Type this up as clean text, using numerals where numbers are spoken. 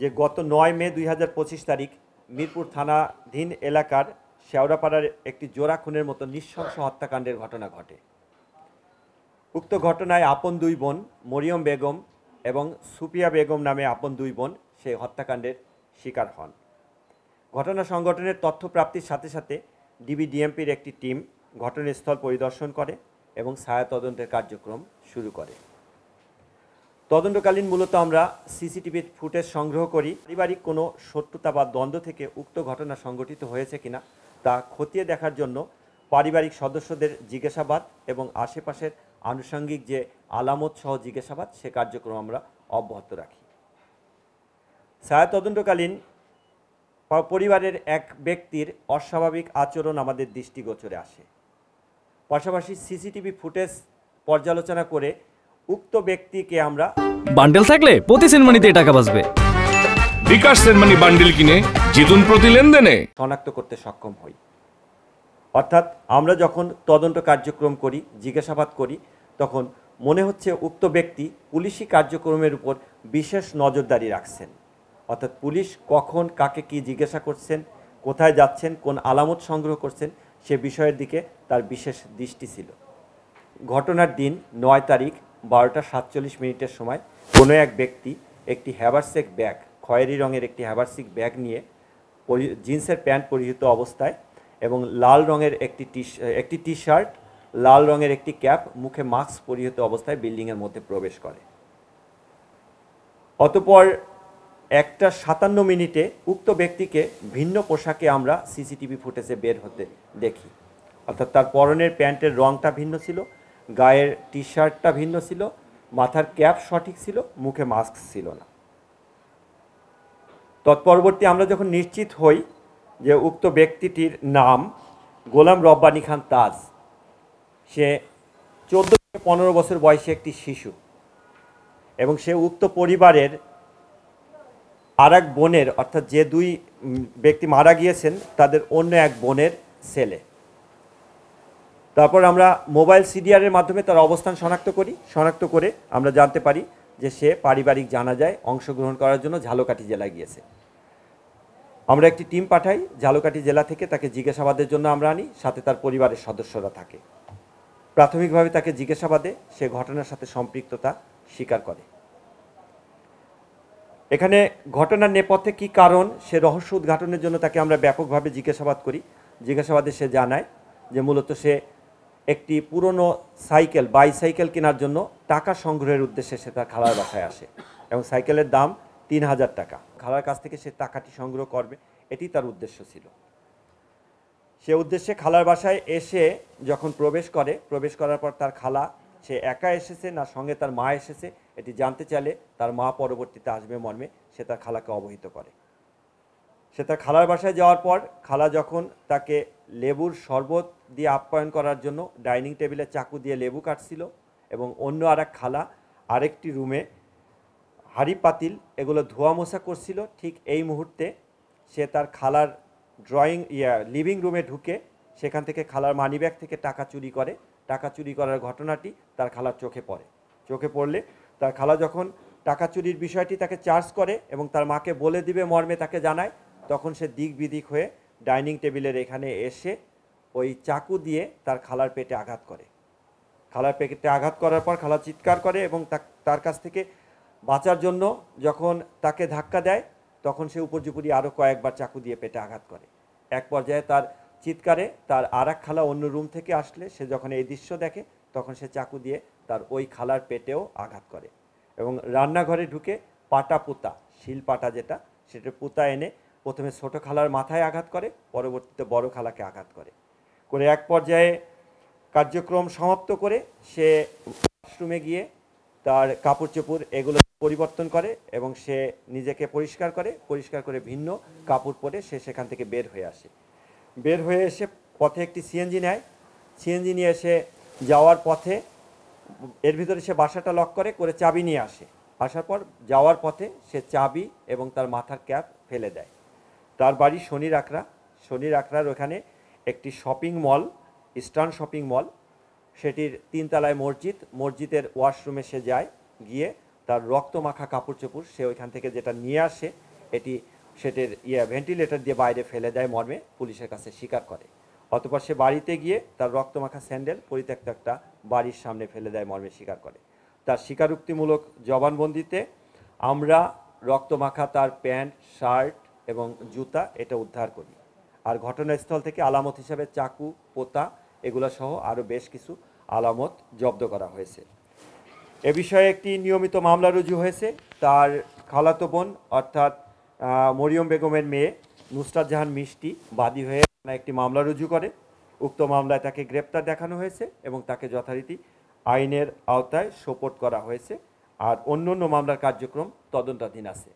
যে গত ৯ মে ২০২৫ তারিখ মিরপুর থানাধীন এলাকার শেওড়াপাড়ার একটি জোড়া খুনের মতো নৃশংস হত্যাকাণ্ডের ঘটনা ঘটে। উক্ত ঘটনায় আপন দুই বোন মরিয়ম বেগম এবং সুপিয়া বেগম নামে আপন দুই বোন সেই হত্যাকাণ্ডের শিকার হন। ঘটনা সংঘটনের তথ্য প্রাপ্তির সাথে সাথে ডিবিডিএমপির একটি টিম ঘটনাস্থল পরিদর্শন করে এবং ছায়া তদন্তের কার্যক্রম শুরু করে। তদন্তকালীন মূলত আমরা সিসিটিভি ফুটেজ সংগ্রহ করি। পারিবারিক কোনো শত্রুতা বা দ্বন্দ্ব থেকে উক্ত ঘটনা সংঘটিত হয়েছে কিনা তা খতিয়ে দেখার জন্য পারিবারিক সদস্যদের জিজ্ঞাসাবাদ এবং আশেপাশের আনুষঙ্গিক যে আলামত সহ জিজ্ঞাসাবাদ সে কার্যক্রম আমরা অব্যাহত রাখি। ছায়া তদন্তকালীন পরিবারের এক ব্যক্তির অস্বাভাবিক আচরণ আমাদের দৃষ্টিগোচরে আসে। পাশাপাশি সিসিটিভি ফুটেজ পর্যালোচনা করে উক্ত ব্যক্তিকে আমরা বান্ডেল থাকলে প্রতি সেনমানিতে টাকা বাঁচবে। বিকাশ সেনমানি বান্ডেল কিনে জিতুন প্রতি লেনদেনে শনাক্ত করতে সক্ষম হই। অর্থাৎ আমরা যখন তদন্ত কার্যক্রম করি, জিজ্ঞাসাবাদ করি, তখন মনে হচ্ছে উক্ত ব্যক্তি পুলিশি কার্যক্রমের উপর বিশেষ নজরদারি রাখছেন। অর্থাৎ পুলিশ কখন কাকে কি জিজ্ঞাসা করছেন, কোথায় যাচ্ছেন, কোন আলামত সংগ্রহ করছেন সে বিষয়ের দিকে তার বিশেষ দৃষ্টি ছিল। ঘটনার দিন ৯ তারিখ 12টা 47 মিনিটের সময় কোনো এক ব্যক্তি একটি হ্যাভারসেক ব্যাগ, খয়েরি রঙের একটি হ্যাভারসেক ব্যাগ নিয়ে জিন্সের প্যান্ট পরিহিত অবস্থায় এবং লাল রঙের একটি টি শার্ট, লাল রঙের একটি ক্যাপ, মুখে মাস্ক পরিহিত অবস্থায় বিল্ডিংয়ের মধ্যে প্রবেশ করে। অতঃপর 1টা 57 মিনিটে উক্ত ব্যক্তিকে ভিন্ন পোশাকে আমরা সিসিটিভি ফুটেজে বের হতে দেখি। অর্থাৎ তার পরনের প্যান্টের রঙটা ভিন্ন ছিল, গায়ের টি শার্টটা ভিন্ন ছিল, মাথার ক্যাপ সঠিক ছিল, মুখে মাস্ক ছিল না। তৎপরবর্তী আমরা যখন নিশ্চিত হই যে উক্ত ব্যক্তিটির নাম গোলাম রব্বানী খান তাজ, সে 14 থেকে 15 বছর বয়সী একটি শিশু এবং সে উক্ত পরিবারের আর এক বোনের, অর্থাৎ যে দুই ব্যক্তি মারা গিয়েছেন তাদের অন্য এক বোনের ছেলে। তারপর আমরা মোবাইল সিডিআরের মাধ্যমে তার অবস্থান শনাক্ত করে আমরা জানতে পারি যে সে পারিবারিক জানাজায় অংশগ্রহণ করার জন্য ঝালকাঠি জেলায় গিয়েছে। আমরা একটি টিম পাঠাই ঝালকাঠি জেলা থেকে, তাকে জিজ্ঞাসাবাদের জন্য আমরা আনি, সাথে তার পরিবারের সদস্যরা থাকে। প্রাথমিকভাবে তাকে জিজ্ঞাসাবাদে সে ঘটনার সাথে সম্পৃক্ততা স্বীকার করে। এখানে ঘটনার নেপথ্যে কী কারণ সে রহস্য উদ্ঘাটনের জন্য তাকে আমরা ব্যাপকভাবে জিজ্ঞাসাবাদ করি। জিজ্ঞাসাবাদে সে জানায় যে মূলত সে একটি পুরনো বাইসাইকেল কেনার জন্য টাকা সংগ্রহের উদ্দেশ্যে সে তার খালার বাসায় আসে এবং সাইকেলের দাম 3000 টাকা। খালার কাছ থেকে সে টাকাটি সংগ্রহ করবে, এটি তার উদ্দেশ্য ছিল। সে উদ্দেশ্যে খালার বাসায় এসে যখন প্রবেশ করার পর তার খালা, সে একা এসেছে না সঙ্গে তার মা এসেছে এটি জানতে চাইলে তার মা পরবর্তীতে আসবে মর্মে সে তার খালাকে অবহিত করে। সে তার খালার বাসায় যাওয়ার পর খালা যখন তাকে লেবুর শরবত দিয়ে আপ্যায়ন করার জন্য ডাইনিং টেবিলে চাকু দিয়ে লেবু কাটছিল এবং অন্য আরেক খালা আরেকটি রুমে হাঁড়ি পাতিল এগুলো ধোয়া মোছা করছিল, ঠিক এই মুহূর্তে সে তার খালার লিভিং রুমে ঢুকে সেখান থেকে খালার মানিব্যাগ থেকে টাকা চুরি করে। টাকা চুরি করার ঘটনাটি তার খালার চোখে পড়লে তার খালা যখন টাকা চুরির বিষয়টি তাকে চার্জ করে এবং তার মাকে বলে দিবে মর্মে তাকে জানায়, তখন সে দিক বিদিক হয়ে ডাইনিং টেবিলের এখানে এসে ওই চাকু দিয়ে তার খালার পেটে আঘাত করে। খালার পেটে আঘাত করার পর খালা চিৎকার করে এবং তার কাছ থেকে বাঁচার জন্য যখন তাকে ধাক্কা দেয় তখন সে উপর্যুপরি আরও কয়েকবার চাকু দিয়ে পেটে আঘাত করে। এক পর্যায়ে তার চিৎকারে তার আর এক খালা অন্য রুম থেকে আসলে সে যখন এই দৃশ্য দেখে তখন সে চাকু দিয়ে তার ওই খালার পেটেও আঘাত করে এবং রান্নাঘরে ঢুকে শিল পাটা যেটা সেটা পুঁতা এনে প্রথমে ছোটো খালার মাথায় আঘাত করে, পরবর্তীতে বড় খালাকে আঘাত করে এক পর্যায়ে কার্যক্রম সমাপ্ত করে সে ওয়াশরুমে গিয়ে তার কাপড় চোপড় এগুলো পরিবর্তন করে এবং সে নিজেকে পরিষ্কার করে ভিন্ন কাপড় পরে সে সেখান থেকে বের হয়ে এসে পথে একটি সিএনজি নেয়। সিএনজি নিয়ে এসে যাওয়ার পথে এর ভিতরে সে বাসাটা লক করে চাবি নিয়ে আসার পর যাওয়ার পথে সে চাবি এবং তার মাথার ক্যাপ ফেলে দেয়। তার বাড়ি শনির আখড়ার ওখানে একটি shopping mall, eastern shopping mall, সেটির 3 তলায় মসজিদের ওয়াশরুমে সে যায়, গিয়ে তার রক্তমাখা কাপড় চোপড় সে ওইখান থেকে যেটা নিয়ে আসে এটি সেটার ভেন্টিলেটর দিয়ে বাইরে ফেলে দেয় মর্মে পুলিশের কাছে স্বীকার করে। অতঃপর সে বাড়িতে গিয়ে তার রক্তমাখা স্যান্ডেল পরিত্যক্ত একটা বাড়ির সামনে ফেলে দেয় মর্মে স্বীকার করে। তার স্বীকারোক্তিমূলক জবানবন্দিতে আমরা রক্তমাখা তার প্যান্ট, শার্ট এবং জুতা এটা উদ্ধার করি। আর ঘটনাস্থল থেকে আলামত হিসাবে চাকু, পোতা এগুলো সহ আরও বেশ কিছু আলামত জব্দ করা হয়েছে। এ বিষয়ে একটি নিয়মিত মামলা রুজু হয়েছে। তার খালাতো বোন অর্থাৎ মরিয়ম বেগমের মেয়ে নুসরাত জাহান মিষ্টি বাদী হয়ে একটি মামলা রুজু করে। উক্ত মামলায় তাকে গ্রেপ্তার দেখানো হয়েছে এবং তাকে যথারীতি আইনের আওতায় সোপর্দ করা হয়েছে। আর অন্য মামলার কার্যক্রম তদন্তাধীন আছে।